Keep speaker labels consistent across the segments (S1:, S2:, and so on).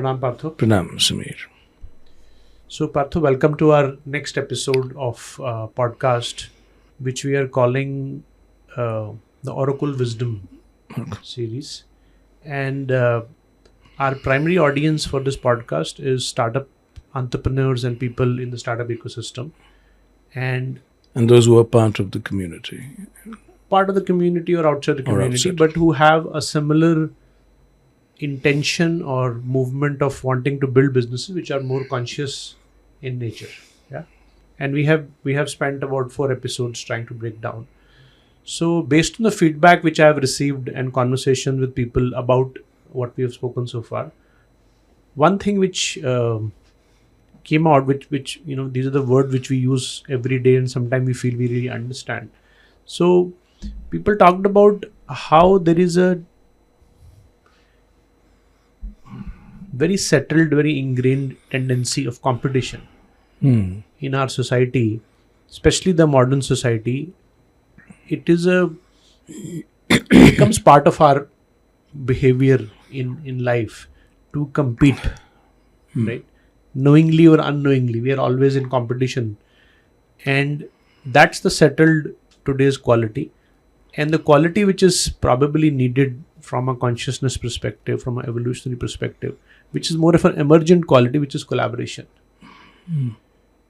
S1: Pranam Partho.
S2: Pranam, Samir.
S1: So Partho, welcome to our next episode of podcast, which we are calling the Aurokul Wisdom series. And our primary audience for this podcast is startup entrepreneurs and people in the startup ecosystem. And
S2: those who are part of the community.
S1: Part of the community or outside the community, but who have a similar intention or movement of wanting to build businesses which are more conscious in nature. Yeah. And we have spent about 4 episodes trying to break down. So based on the feedback which I have received and conversation with people about what we have spoken so far, one thing which came out, which these are the words which we use every day and sometimes we feel we really understand. So people talked about how there is a very settled, very ingrained tendency of competition in our society, especially the modern society. It becomes part of our behavior in life to compete, right? Knowingly or unknowingly, we are always in competition, and that's the settled today's quality. And the quality which is probably needed from a consciousness perspective, from an evolutionary perspective, which is more of an emergent quality, which is collaboration.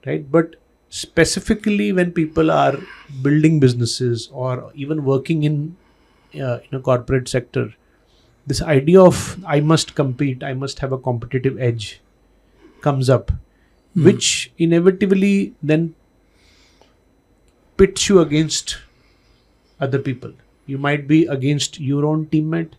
S1: Right? But specifically when people are building businesses or even working in a corporate sector, this idea of I must compete, I must have a competitive edge comes up, which inevitably then pits you against other people. You might be against your own teammate.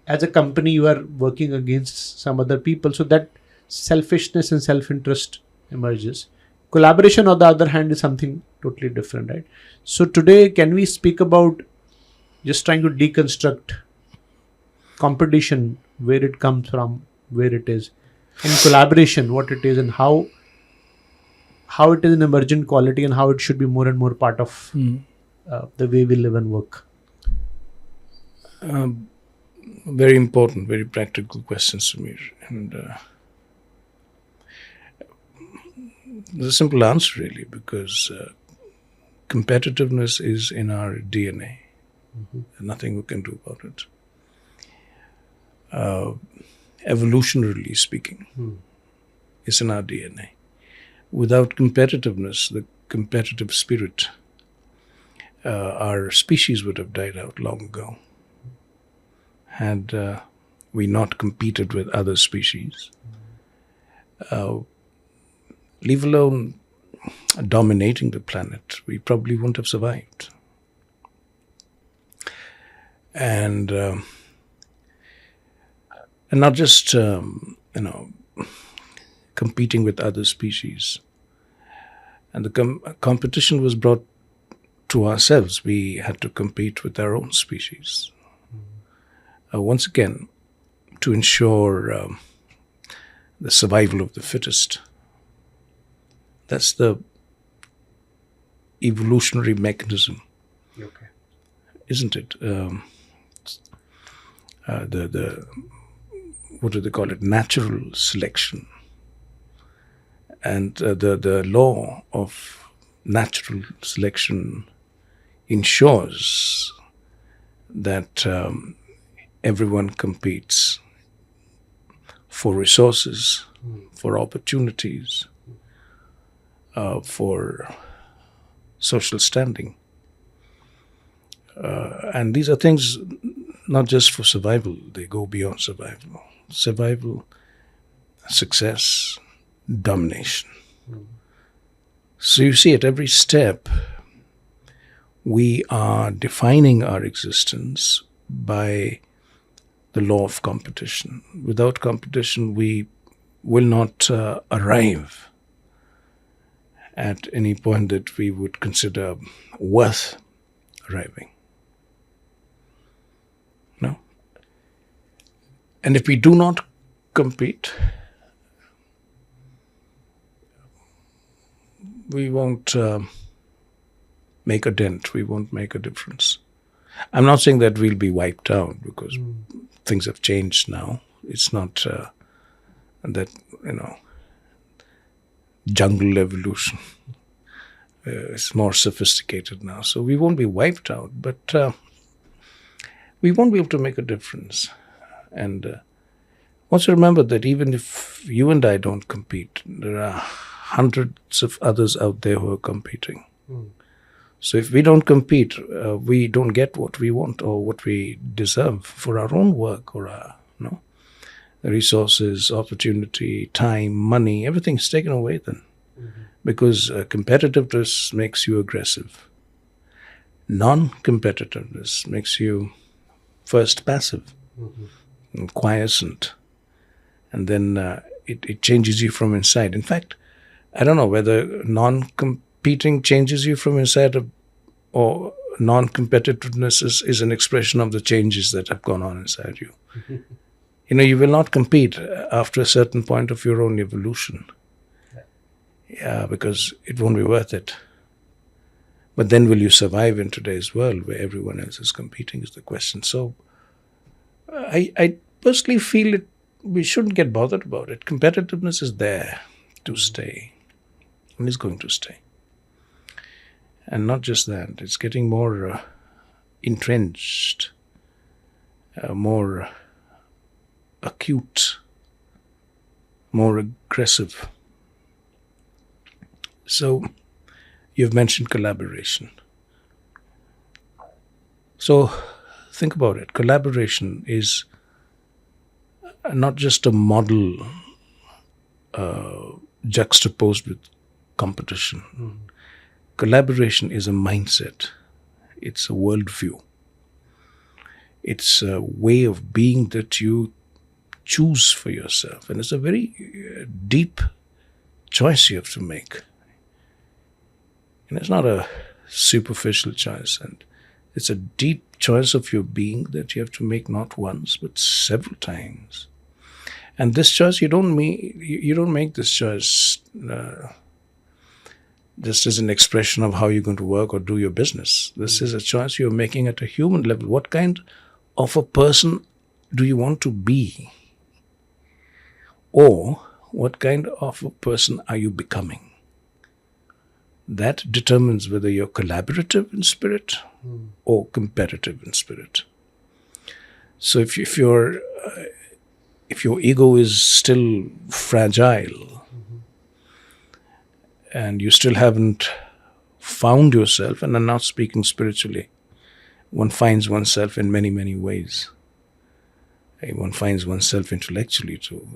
S1: As a company, you are working against some other people. So that selfishness and self-interest emerges. Collaboration, on the other hand, is something totally different, right? So today, can we speak about just trying to deconstruct competition, where it comes from, where it is, and collaboration, what it is, and how it is an emergent quality and how it should be more and more part of the way we live and work?
S2: Very important, very practical question, Samir. And there's a simple answer, really, because competitiveness is in our DNA. Nothing we can do about it. Evolutionarily speaking, it's in our DNA. Without competitiveness, the competitive spirit, our species would have died out long ago. Had we not competed with other species, leave alone dominating the planet, we probably wouldn't have survived. And not just competing with other species. And the competition was brought to ourselves. We had to compete with our own species. Once again, to ensure the survival of the fittest. That's the evolutionary mechanism, isn't it? The what do they call it? Natural selection. And the law of natural selection ensures that everyone competes for resources, for opportunities, for social standing. And these are things not just for survival, they go beyond survival. Survival, success, domination. So you see, at every step, we are defining our existence by the law of competition. Without competition, we will not arrive at any point that we would consider worth arriving. No? And if we do not compete, we won't make a dent, we won't make a difference. I'm not saying that we'll be wiped out, because things have changed now. It's not and that, jungle evolution is more sophisticated now. So we won't be wiped out, but we won't be able to make a difference. And also remember that even if you and I don't compete, there are hundreds of others out there who are competing. So if we don't compete, we don't get what we want or what we deserve for our own work or our resources, opportunity, time, money. Everything's taken away then. Because competitiveness makes you aggressive. Non-competitiveness makes you first passive and quiescent. And then it changes you from inside. In fact, I don't know whether non-competing changes you from inside or non-competitiveness is an expression of the changes that have gone on inside you. You will not compete after a certain point of your own evolution. Yeah, because it won't be worth it. But then will you survive in today's world where everyone else is competing is the question. So I personally feel we shouldn't get bothered about it. Competitiveness is there to stay and is going to stay. And not just that, it's getting more entrenched, more acute, more aggressive. So you've mentioned collaboration. So think about it. Collaboration is not just a model juxtaposed with competition. Collaboration is a mindset. It's a worldview. It's a way of being that you choose for yourself. And it's a very deep choice you have to make. And it's not a superficial choice. And it's a deep choice of your being that you have to make not once, but several times. And this choice, you don't make this choice just as an expression of how you're going to work or do your business. This is a choice you're making at a human level. What kind of a person do you want to be? Or what kind of a person are you becoming? That determines whether you're collaborative in spirit or competitive in spirit. So if your ego is still fragile, and you still haven't found yourself, and I'm not speaking spiritually, one finds oneself in many, many ways. One finds oneself intellectually too,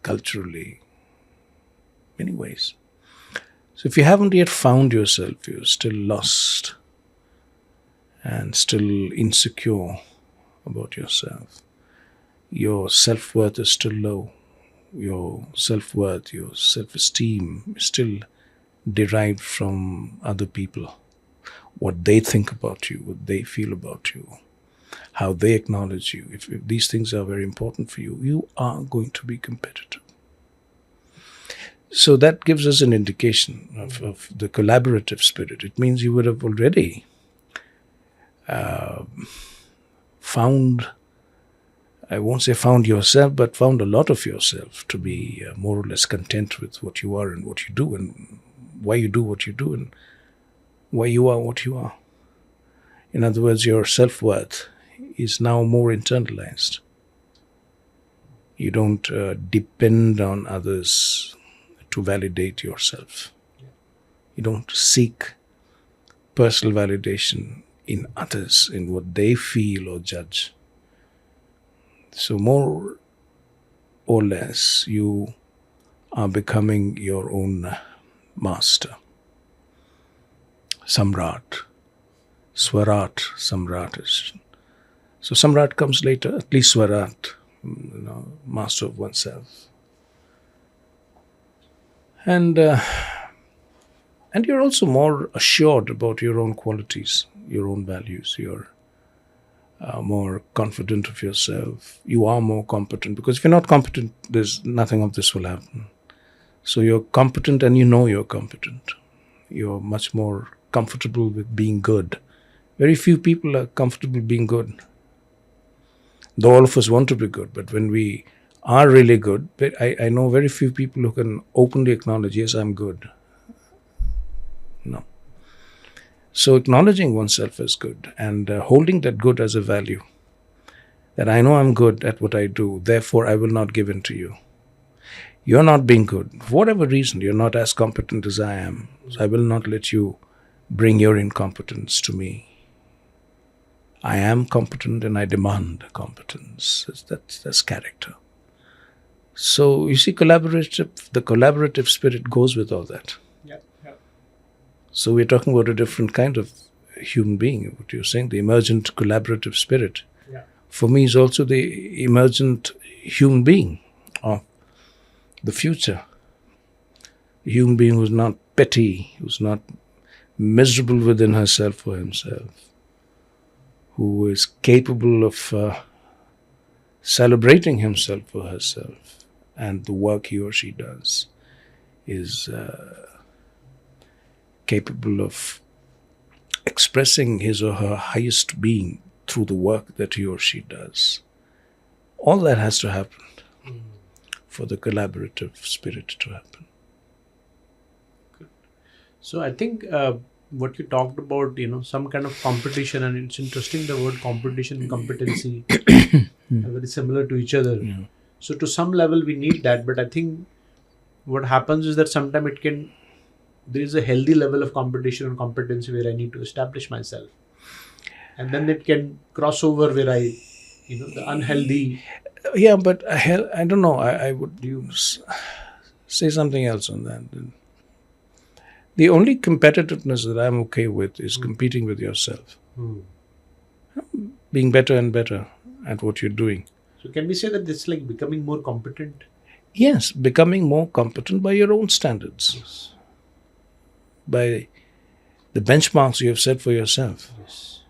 S2: culturally, many ways. So if you haven't yet found yourself, you're still lost and still insecure about yourself. Your self-worth is still low. Your self-worth, your self-esteem is still derived from other people. What they think about you, what they feel about you, how they acknowledge you. If these things are very important for you, you are going to be competitive. So that gives us an indication of the collaborative spirit. It means you would have already found, I won't say found yourself, but found a lot of yourself to be more or less content with what you are and what you do and why you do what you do and why you are what you are. In other words, your self-worth is now more internalized. You don't depend on others to validate yourself. You don't seek personal validation in others, in what they feel or judge. So more or less, you are becoming your own master. Samrat. Swarat, Samrat is. So Samrat comes later, at least Swarat, master of oneself. And you're also more assured about your own qualities, your own values. You're more confident of yourself. You are more competent, because if you're not competent, there's nothing of this will happen. So you're competent and you know you're competent. You're much more comfortable with being good. Very few people are comfortable being good. Though all of us want to be good, but when we are really good, but I know very few people who can openly acknowledge, yes, I'm good. No. So acknowledging oneself as good and holding that good as a value, that I know I'm good at what I do, therefore I will not give in to you. You're not being good. For whatever reason, you're not as competent as I am. So I will not let you bring your incompetence to me. I am competent and I demand competence. That's character. So you see, the collaborative spirit goes with all that.
S1: Yeah.
S2: So we're talking about a different kind of human being, what you're saying, the emergent collaborative spirit.
S1: Yeah.
S2: For me is also the emergent human being of the future. A human being who's not petty, who's not miserable within herself or himself, who is capable of celebrating himself or herself, and the work he or she does is capable of expressing his or her highest being through the work that he or she does. All that has to happen for the collaborative spirit to happen.
S1: Good. So I think what you talked about, some kind of competition, and it's interesting, the word competition and competency are very similar to each other.
S2: Yeah.
S1: So to some level we need that, but I think what happens is that sometimes there is a healthy level of competition and competency where I need to establish myself. And then it can cross over where the unhealthy.
S2: Yeah, but I don't know. I would say something else on that. The only competitiveness that I'm okay with is competing with yourself. Being better and better at what you're doing.
S1: So can we say that it's like becoming more competent?
S2: Yes, becoming more competent by your own standards.
S1: Yes.
S2: By the benchmarks you have set for yourself.
S1: Yes.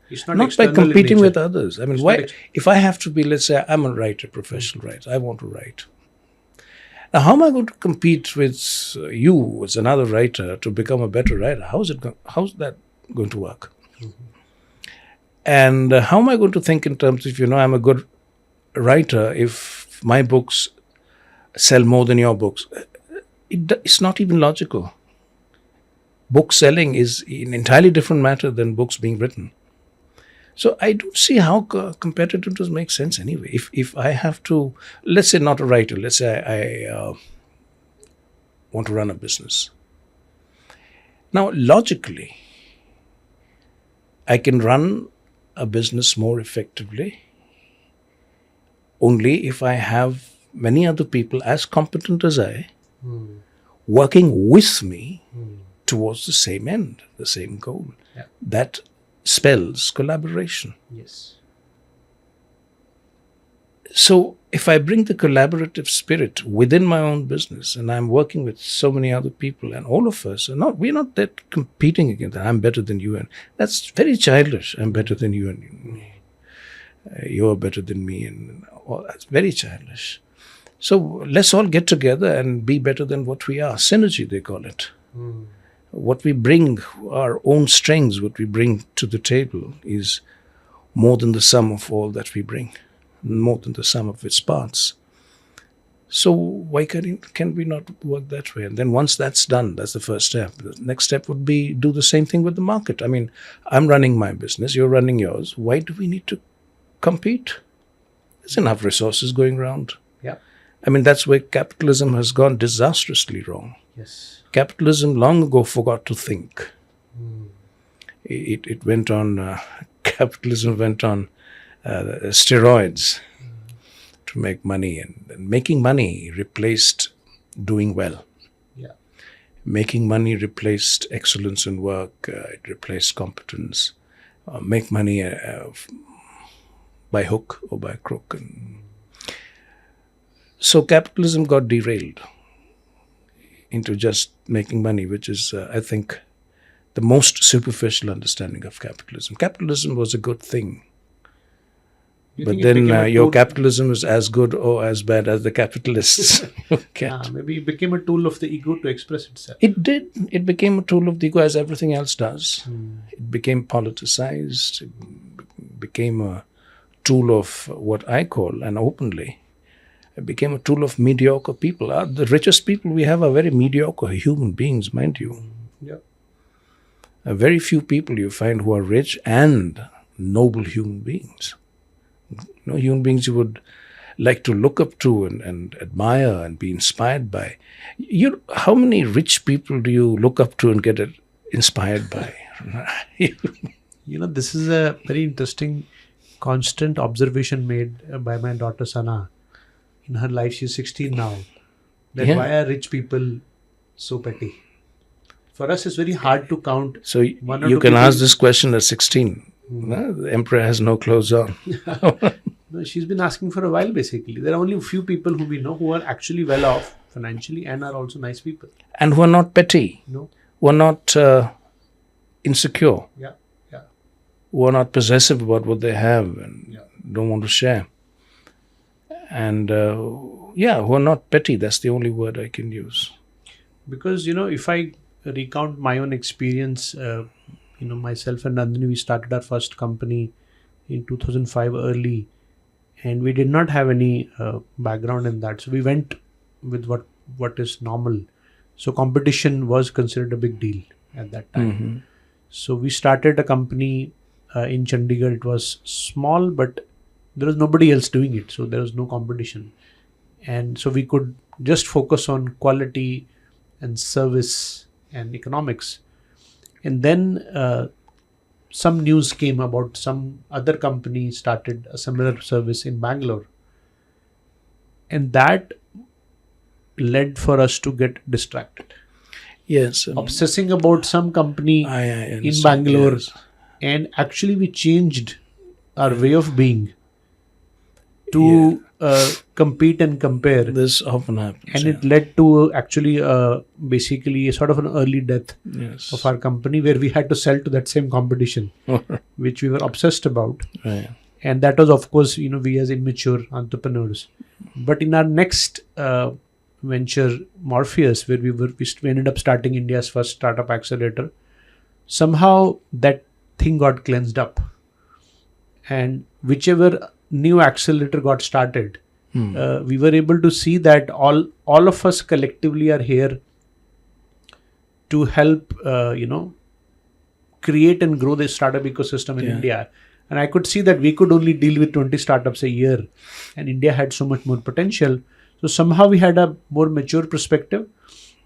S1: It's not
S2: by
S1: external in
S2: competing with
S1: nature.
S2: others. I mean,
S1: It's
S2: why?
S1: not
S2: If I have to be, let's say, I'm a writer, professional writer. I want to write. Now, how am I going to compete with you as another writer to become a better writer? How's that going to work? And how am I going to think in terms of, I'm a good writer if my books sell more than your books? It's not even logical. Book selling is an entirely different matter than books being written. So I don't see how competitiveness makes sense anyway. If I have to, let's say not a writer, let's say I want to run a business. Now, logically, I can run a business more effectively only if I have many other people as competent as I working with me towards the same end, the same goal.
S1: Yeah.
S2: That spells collaboration.
S1: Yes.
S2: So if I bring the collaborative spirit within my own business and I'm working with so many other people and all of us we're not that competing against that. I'm better than you, and that's very childish. I'm better than you and you're better than me, and that's very childish. So let's all get together and be better than what we are. Synergy, they call it. What we bring, our own strengths, what we bring to the table is more than the sum of all that we bring, more than the sum of its parts. So why can we not work that way? And then once that's done, that's the first step. The next step would be do the same thing with the market. I mean, I'm running my business, you're running yours. Why do we need to compete? There's enough resources going around.
S1: Yeah.
S2: I mean, that's where capitalism has gone disastrously wrong.
S1: Yes.
S2: Capitalism long ago forgot to think. It went on, capitalism went on steroids to make money. And making money replaced doing well.
S1: Yeah.
S2: Making money replaced excellence in work. It replaced competence. Make money by hook or by crook. So capitalism got derailed into just making money, which is, I think, the most superficial understanding of capitalism. Capitalism was a good thing. But then your capitalism is as good or as bad as the capitalists.
S1: Maybe it became a tool of the ego to express itself.
S2: It did. It became a tool of the ego, as everything else does. It became politicized. It became a tool of what I call, and openly, It became a tool of mediocre people. The richest people we have are very mediocre human beings, mind you.
S1: Yeah.
S2: Very few people you find who are rich and noble human beings. Human beings you would like to look up to and admire and be inspired by. How many rich people do you look up to and get inspired by?
S1: This is a very interesting, constant observation made by my daughter Sana. In her life, she's 16 now. That why are rich people so petty? For us, it's very hard to count.
S2: So you can ask this question at 16. No, the emperor has no clothes on.
S1: No, she's been asking for a while, basically. There are only a few people who we know who are actually well off financially and are also nice people.
S2: And who are not petty.
S1: No.
S2: Who are not insecure.
S1: Yeah.
S2: Who are not possessive about what they have and don't want to share. And who are not petty. That's the only word I can use.
S1: Because, if I recount my own experience, myself and Nandini, we started our first company in 2005 early. And we did not have any background in that. So we went with what is normal. So competition was considered a big deal at that time.
S2: Mm-hmm.
S1: So we started a company in Chandigarh. It was small, but there was nobody else doing it. So there was no competition. And so we could just focus on quality and service and economics. And then some news came about some other company started a similar service in Bangalore. And that led for us to get distracted.
S2: Yes.
S1: Obsessing about some company in Bangalore. Yes. And actually we changed our way of being to compete and compare.
S2: This often happens.
S1: And it led to actually basically a sort of an early death of our company, where we had to sell to that same competition, which we were obsessed about.
S2: Right.
S1: And that was, of course, we as immature entrepreneurs. But in our next venture, Morpheus, where we ended up starting India's first startup accelerator, somehow that thing got cleansed up. And whichever new accelerator got started, we were able to see that all of us collectively are here to help create and grow the startup ecosystem in India. And I could see that we could only deal with 20 startups a year, and India had so much more potential. So somehow we had a more mature perspective,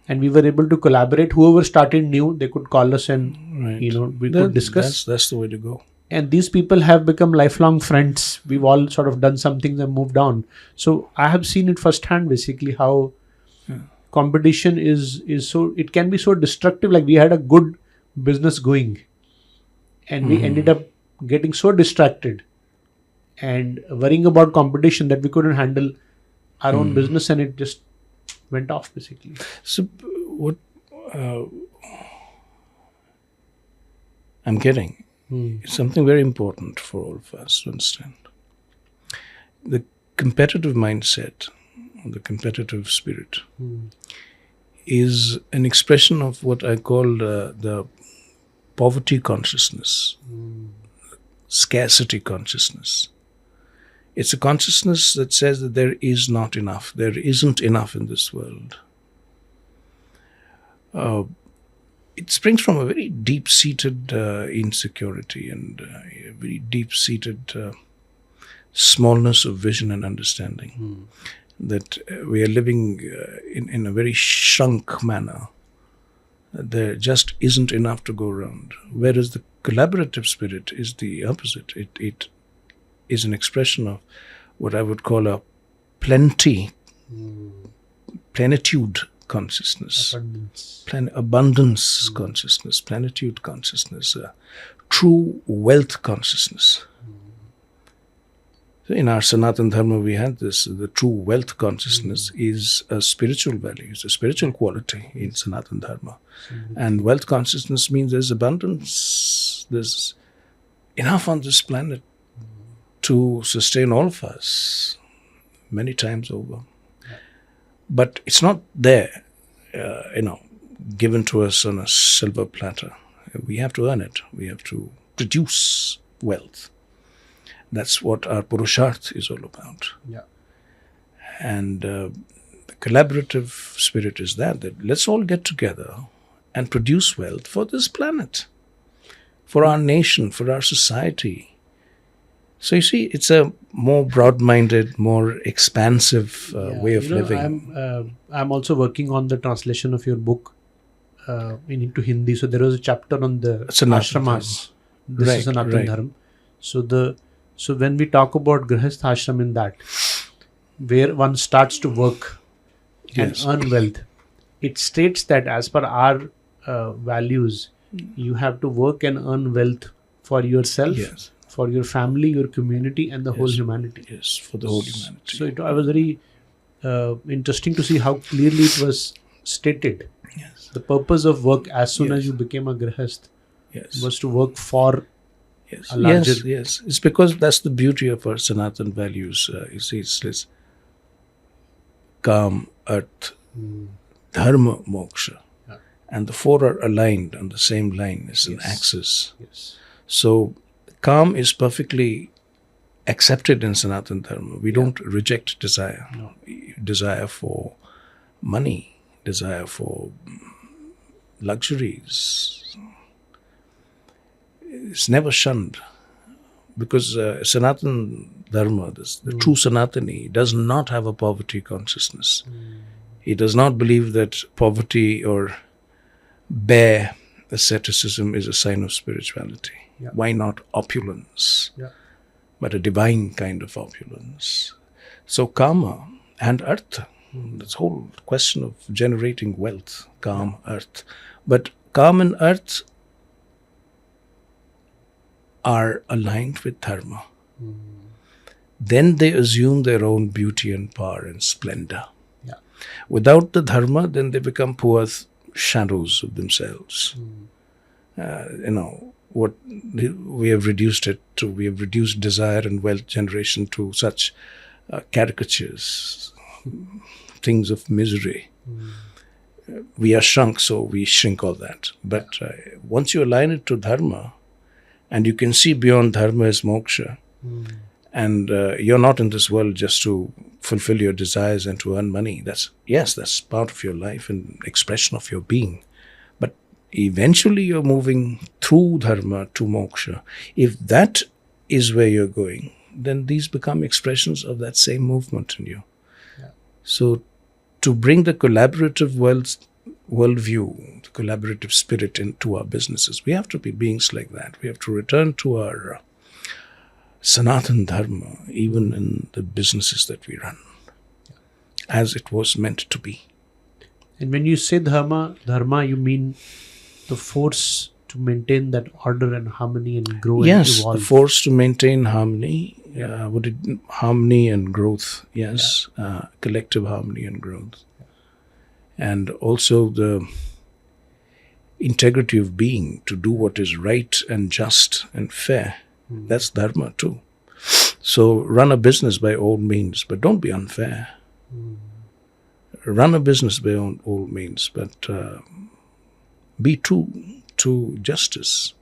S1: and we were able to collaborate. Whoever started new, they could call us and we could discuss.
S2: That's the way to go.
S1: And these people have become lifelong friends. We've all sort of done some things and moved on. So I have seen it firsthand, basically, how competition is so, it can be so destructive. Like, we had a good business going, and we ended up getting so distracted and worrying about competition that we couldn't handle our own business, and it just went off, basically.
S2: So what I'm getting is something very important for all of us to understand. The competitive mindset, the competitive spirit, is an expression of what I call the poverty consciousness, scarcity consciousness. It's a consciousness that says that there is not enough, there isn't enough in this world. It springs from a very deep-seated insecurity and a very deep-seated smallness of vision and understanding. That we are living in a very shrunk manner. There just isn't enough to go around. Whereas the collaborative spirit is the opposite. It is an expression of what I would call a plenitude consciousness, abundance consciousness, plenitude consciousness, true wealth consciousness. So in our Sanatan Dharma, we had this. The true wealth consciousness is a spiritual value, it's a spiritual quality in Sanatan Dharma. And wealth consciousness means there's abundance, there's enough on this planet to sustain all of us many times over. But it's not there, given to us on a silver platter. We have to earn it. We have to produce wealth. That's what our Purusharth is all about.
S1: Yeah.
S2: And the collaborative spirit is that let's all get together and produce wealth for this planet, for our nation, for our society. So you see, it's a more broad-minded, more expansive way of living.
S1: I'm also working on the translation of your book into Hindi. So there was a chapter on the
S2: Sanatana
S1: ashramas. This is Sanatana Dharma. So when we talk about Grihastha ashram in that, where one starts to work and earn wealth, it states that as per our values, you have to work and earn wealth for yourself, for your family, your community, and the whole humanity.
S2: Yes, for the whole humanity.
S1: So it was very interesting to see how clearly it was stated.
S2: Yes.
S1: The purpose of work as soon as you became a grihast was to work for a larger...
S2: Yes. It's because that's the beauty of our Sanatan values. You see, it's Kam, Earth, Dharma, Moksha. Yeah. And the four are aligned on the same line. It's an axis. Yes. So Kam is perfectly accepted in Sanatan Dharma. We don't reject desire. No. Desire for money, desire for luxuries. It's never shunned. Because Sanatan Dharma, the true Sanatani, does not have a poverty consciousness. He does not believe that poverty or bare asceticism is a sign of spirituality. Yeah. Why not opulence? Yeah. But a divine kind of opulence. So Kama and Artha, this whole question of generating wealth, Kam, Arth. But Kam and Arth are aligned with Dharma. Then they assume their own beauty and power and splendor. Yeah. Without the Dharma, then they become poor shadows of themselves. What we have reduced it to, we have reduced desire and wealth generation to such caricatures, things of misery. We are shrunk, so we shrink all that. But once you align it to Dharma, and you can see beyond Dharma as moksha, and you're not in this world just to fulfill your desires and to earn money. That's part of your life and expression of your being. But eventually you're moving through Dharma to moksha. If that is where you're going, then these become expressions of that same movement in you. Yeah. So to bring the collaborative worldview, the collaborative spirit into our businesses, we have to be beings like that. We have to return to our Sanatan Dharma, even in the businesses that we run, as it was meant to be.
S1: And when you say dharma, you mean the force to maintain that order and harmony and grow and evolve.
S2: Yes, the force to maintain harmony, harmony and growth, collective harmony and growth. And also the integrity of being, to do what is right and just and fair. That's Dharma too. So run a business by all means, but don't be unfair. Run a business by all means, but be true to justice.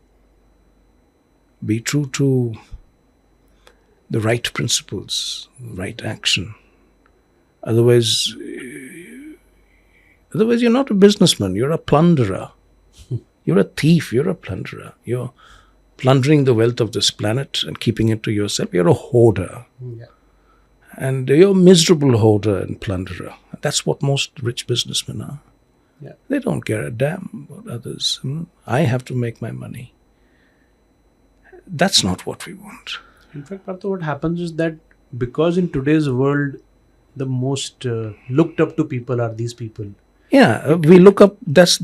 S2: Be true to the right principles, right action. Otherwise you're not a businessman, you're a plunderer. You're a thief, you're a plunderer. You're plundering the wealth of this planet and keeping it to yourself. You're a hoarder. Yeah. And you're a miserable hoarder and plunderer. That's what most rich businessmen are. Yeah. They don't care a damn about others. I have to make my money. That's not what we want.
S1: In fact, Partho, what happens is that because in today's world, the most looked up to people are these people.
S2: Yeah, we look up. That's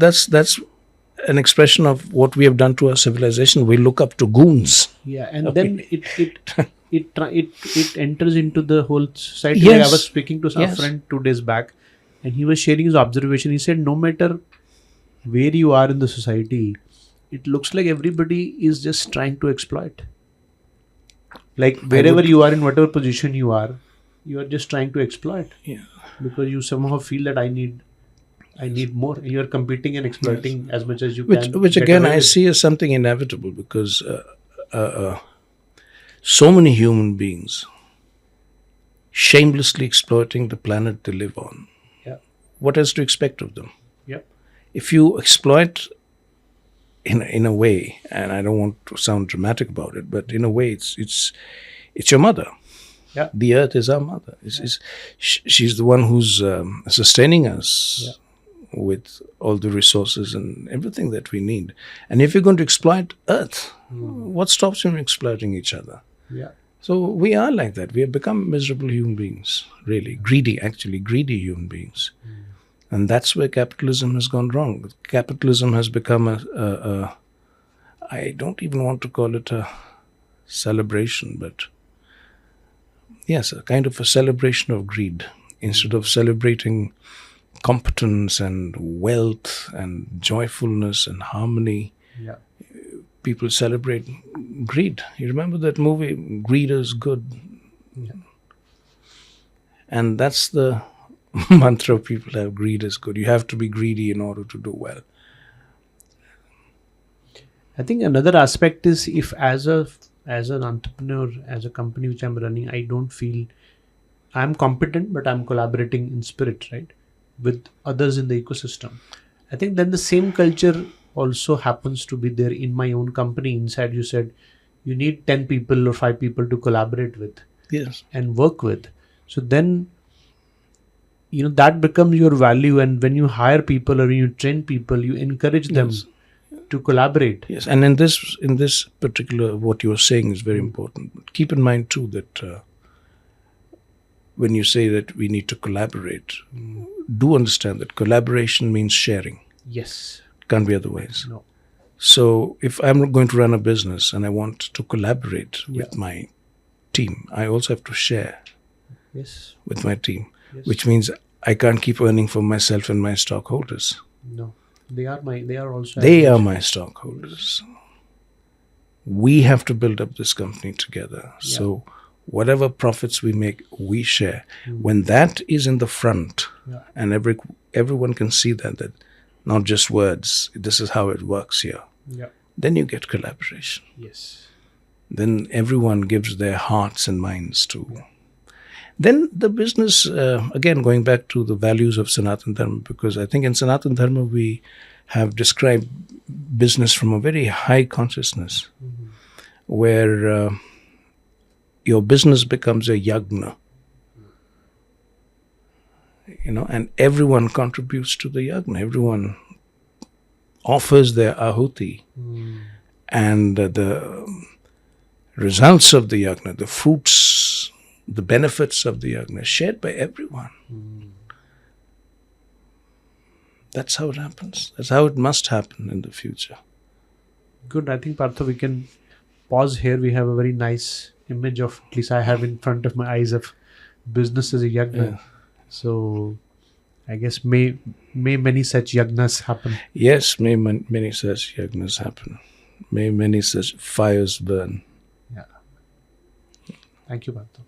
S2: an expression of what we have done to our civilization. We look up to goons.
S1: Yeah, and then it enters into the whole society. Yes. Like I was speaking to a friend 2 days back, and he was sharing his observation. He said, no matter where you are in the society, it looks like everybody is just trying to exploit. Like wherever you are, in whatever position you are just trying to exploit. Yeah. Because you somehow feel that I need more. You are competing and exploiting as much as you can.
S2: Which again I see as something inevitable, because so many human beings shamelessly exploiting the planet they live on.
S1: Yeah.
S2: What else to expect of them?
S1: Yeah.
S2: If you exploit in a way, and I don't want to sound dramatic about it, but in a way, it's your mother.
S1: Yeah.
S2: The earth is our mother. She's the one who's sustaining us.
S1: Yeah.
S2: With all the resources and everything that we need. And if you're going to exploit Earth, what stops you from exploiting each other?
S1: Yeah.
S2: So we are like that. We have become miserable human beings, really. Greedy human beings. And that's where capitalism has gone wrong. Capitalism has become I don't even want to call it a celebration, but yes, a kind of a celebration of greed. Instead of celebrating competence and wealth and joyfulness and harmony,
S1: Yeah.
S2: people celebrate greed. You remember that movie, Greed is Good?
S1: Yeah.
S2: And that's the mantra people have, greed is good. You have to be greedy in order to do well.
S1: I think another aspect is, if as an entrepreneur, as a company which I'm running, I don't feel I'm competent, but I'm collaborating in spirit, right, with others in the ecosystem. I think then the same culture also happens to be there in my own company. Inside, you said you need 10 people or 5 people to collaborate with.
S2: Yes.
S1: And work with. So then, that becomes your value. And when you hire people or when you train people, you encourage them to collaborate.
S2: Yes. And in this particular, what you are saying is very important. Keep in mind too that when you say that we need to collaborate, do understand that collaboration means sharing.
S1: Yes.
S2: Can't be otherwise.
S1: No.
S2: So if I'm going to run a business and I want to collaborate with my team, I also have to share with my team, which means I can't keep earning for myself and my stockholders.
S1: No. They are
S2: my stockholders. We have to build up this company together. Yeah. So whatever profits we make, we share. When that is in the front, and everyone can see that not just words, this is how it works here, then you get collaboration.
S1: Yes.
S2: Then everyone gives their hearts and minds to. Then the business, again, going back to the values of Sanatana Dharma, because I think in Sanatana Dharma we have described business from a very high consciousness, where your business becomes a yagna, and everyone contributes to the yagna. Everyone offers their ahuti, and the results of the yagna, the fruits, the benefits of the yagna, shared by everyone. That's how it happens. That's how it must happen in the future.
S1: Good. I think, Partho, we can pause here. We have a very nice image of, at least I have in front of my eyes, of business as a yagna. Yeah. So I guess may many such yagnas happen.
S2: Yes, may many such yagnas happen. May many such fires burn.
S1: Yeah. Thank you, Partho.